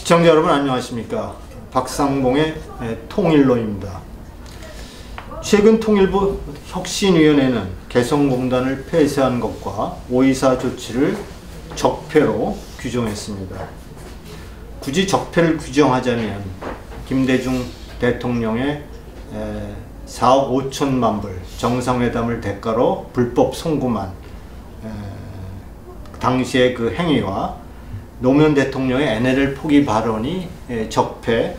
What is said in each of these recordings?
시청자 여러분 안녕하십니까. 박상봉의 통일로입니다. 최근 통일부 혁신위원회는 개성공단을 폐쇄한 것과 5.24 조치를 적폐로 규정했습니다. 굳이 적폐를 규정하자면 김대중 대통령의 4억 5천만 불 정상회담을 대가로 불법 송금한 당시의 그 행위와 노무현 대통령의 NLL 포기 발언이 적폐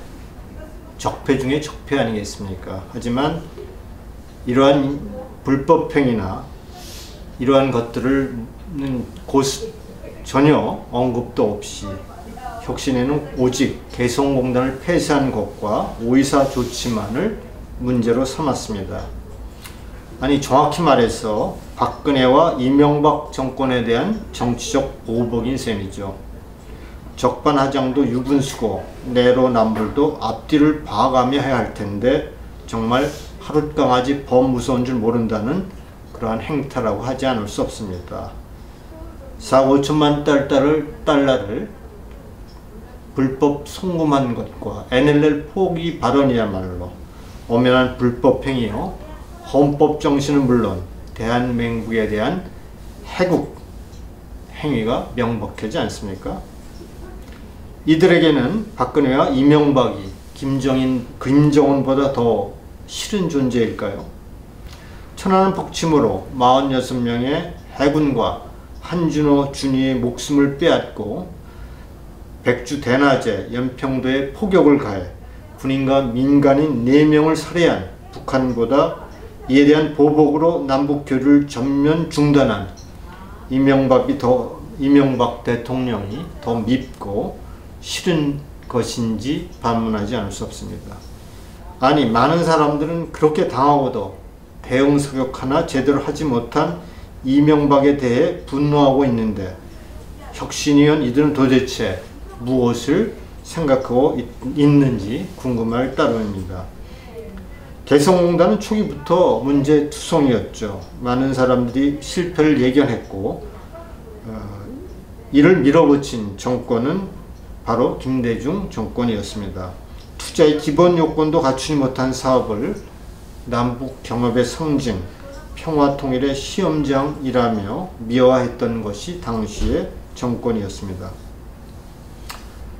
중에 적폐 아니겠습니까? 하지만 이러한 불법 행위나 이러한 것들은 전혀 언급도 없이 혁신에는 오직 개성공단을 폐쇄한 것과 5.24 조치만을 문제로 삼았습니다. 아니 정확히 말해서 박근혜와 이명박 정권에 대한 정치적 보복인 셈이죠. 적반하장도 유분수고 내로남불도 앞뒤를 봐가며 해야 할 텐데 정말 하룻강아지 범 무서운 줄 모른다는 그러한 행태라고 하지 않을 수 없습니다. 4억 5천만 달러를 불법 송금한 것과 NLL 포기 발언이야말로 엄연한 불법 행위요. 헌법 정신은 물론 대한민국에 대한 해국 행위가 명백하지 않습니까? 이들에게는 박근혜와 이명박이 김정은보다 더 싫은 존재일까요? 천안함 폭침으로 46명의 해군과 한준호 준이의 목숨을 빼앗고 백주 대낮에 연평도에 포격을 가해 군인과 민간인 4명을 살해한 북한보다 이에 대한 보복으로 남북 교류를 전면 중단한 이명박 대통령이 더 밉고 싫은 것인지 반문하지 않을 수 없습니다. 아니 많은 사람들은 그렇게 당하고도 대응 사격 하나 제대로 하지 못한 이명박에 대해 분노하고 있는데 혁신위원 이들은 도대체 무엇을 생각하고 있는지 궁금할 따름입니다. 개성공단은 초기부터 문제투성이었죠. 많은 사람들이 실패를 예견했고 이를 밀어붙인 정권은 바로 김대중 정권이었습니다. 투자의 기본 요건도 갖추지 못한 사업을 남북 경협의 상징, 평화통일의 시험장이라며 미화했던 것이 당시의 정권이었습니다.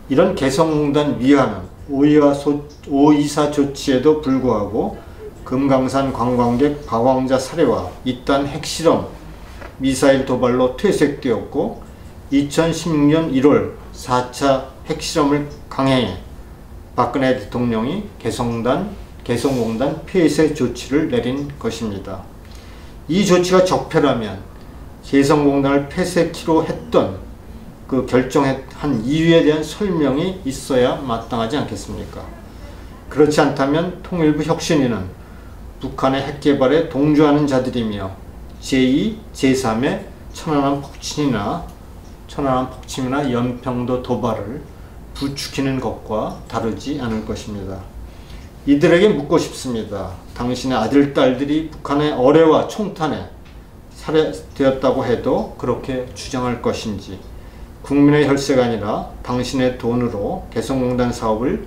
이런 개성공단 미화는 5.24 조치에도 불구하고 금강산 관광객 박왕자 살해와 이딴 핵실험, 미사일 도발로 퇴색되었고 2016년 1월 4차 핵실험을 강행해 박근혜 대통령이 개성공단 폐쇄 조치를 내린 것입니다. 이 조치가 적폐라면 개성공단을 폐쇄키로 했던 그 결정한 이유에 대한 설명이 있어야 마땅하지 않겠습니까? 그렇지 않다면 통일부 혁신위는 북한의 핵개발에 동조하는 자들이며 제2, 제3의 천안함 폭침이나 연평도 도발을 부추기는 것과 다르지 않을 것입니다. 이들에게 묻고 싶습니다. 당신의 아들, 딸들이 북한의 어뢰와 총탄에 살해되었다고 해도 그렇게 주장할 것인지, 국민의 혈세가 아니라 당신의 돈으로 개성공단 사업을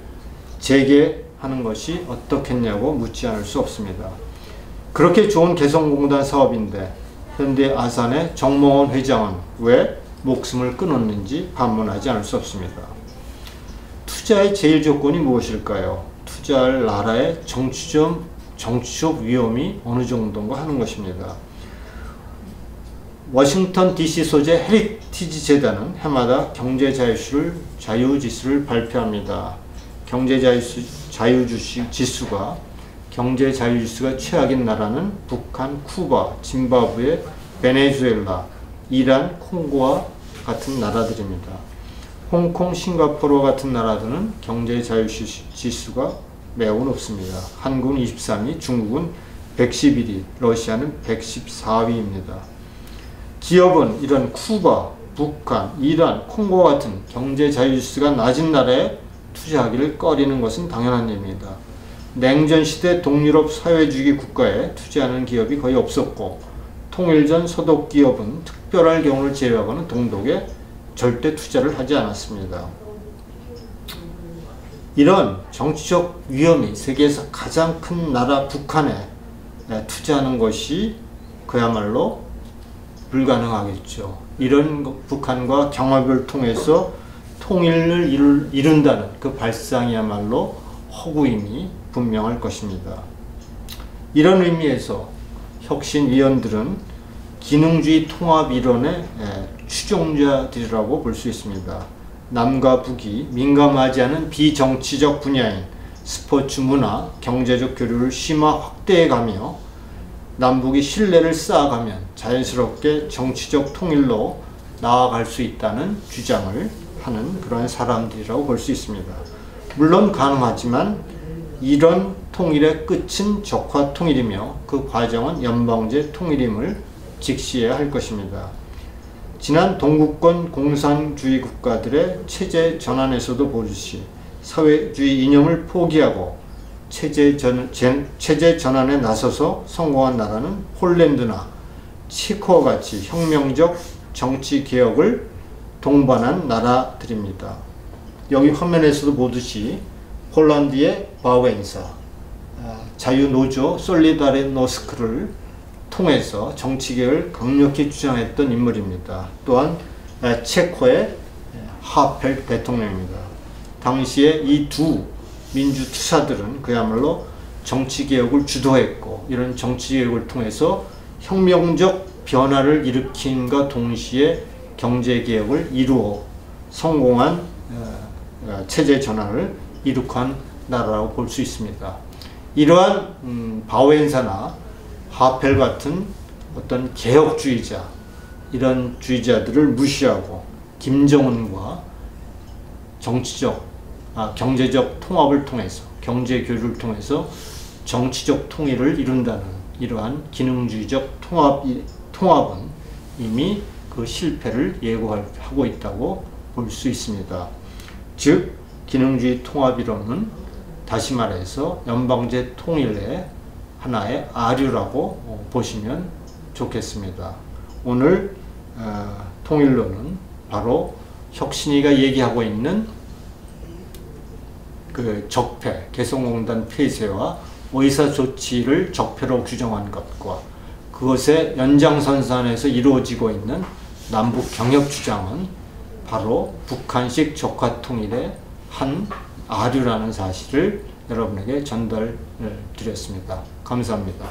재개하는 것이 어떻겠냐고 묻지 않을 수 없습니다. 그렇게 좋은 개성공단 사업인데 현대 아산의 정몽원 회장은 왜 목숨을 끊었는지 반문하지 않을 수 없습니다. 투자의 제일 조건이 무엇일까요? 투자할 나라의 정치적 위험이 어느 정도인가 하는 것입니다. 워싱턴 DC 소재 헤리티지 재단은 해마다 경제자유지수를 발표합니다. 경제자유지수가 최악인 나라는 북한, 쿠바, 짐바브웨, 베네수엘라, 이란, 콩고와 같은 나라들입니다. 홍콩, 싱가포르와 같은 나라들은 경제자유지수가 매우 높습니다. 한국은 23위, 중국은 111위, 러시아는 114위입니다. 기업은 이런 쿠바, 북한, 이란, 콩고와 같은 경제자유지수가 낮은 나라에 투자하기를 꺼리는 것은 당연한 일입니다. 냉전시대 동유럽 사회주의 국가에 투자하는 기업이 거의 없었고 통일전 소독기업은 특별할 경우를 제외하고는 동독에 절대 투자를 하지 않았습니다. 이런 정치적 위험이 세계에서 가장 큰 나라 북한에 투자하는 것이 그야말로 불가능하겠죠. 이런 북한과 경합을 통해서 통일을 이룬다는 그 발상이야말로 허구임이 분명할 것입니다. 이런 의미에서 혁신위원들은 기능주의 통합 이론의 추종자들이라고 볼 수 있습니다. 남과 북이 민감하지 않은 비정치적 분야인 스포츠, 문화, 경제적 교류를 심화 확대해가며 남북이 신뢰를 쌓아가면 자연스럽게 정치적 통일로 나아갈 수 있다는 주장을 하는 그런 사람들이라고 볼 수 있습니다. 물론 가능하지만 이런 통일의 끝은 적화 통일이며 그 과정은 연방제 통일임을 직시해야 할 것입니다. 지난 동구권 공산주의 국가들의 체제 전환에서도 보듯이 사회주의 이념을 포기하고 체제 전환에 나서서 성공한 나라는 폴란드나 체코와 같이 혁명적 정치 개혁을 동반한 나라들입니다. 여기 화면에서도 보듯이 폴란드의 바우엔사, 자유노조 솔리다르노스크를 통해서 정치개혁을 강력히 주장했던 인물입니다. 또한 체코의 하펠 대통령입니다. 당시에 이 두 민주투사들은 그야말로 정치개혁을 주도했고 이런 정치개혁을 통해서 혁명적 변화를 일으킨과 동시에 경제개혁을 이루어 성공한 체제 전환을 이룩한 나라라고 볼 수 있습니다. 이러한 바우엔사나 하펠 같은 어떤 개혁주의자, 이런 주의자들을 무시하고 김정은과 경제적 통합을 통해서, 경제 교류를 통해서 정치적 통일을 이룬다는 이러한 기능주의적 통합은 이미 그 실패를 예고하고 있다고 볼 수 있습니다. 즉, 기능주의 통합이론은 다시 말해서 연방제 통일의 하나의 아류라고 보시면 좋겠습니다. 오늘 통일론은 바로 혁신위가 얘기하고 있는 그 적폐, 개성공단 폐쇄와 의사조치를 적폐로 규정한 것과 그것의 연장선상에서 이루어지고 있는 남북 경협 주장은 바로 북한식 적화통일의 한 아류라는 사실을 여러분에게 전달을 드렸습니다. 감사합니다.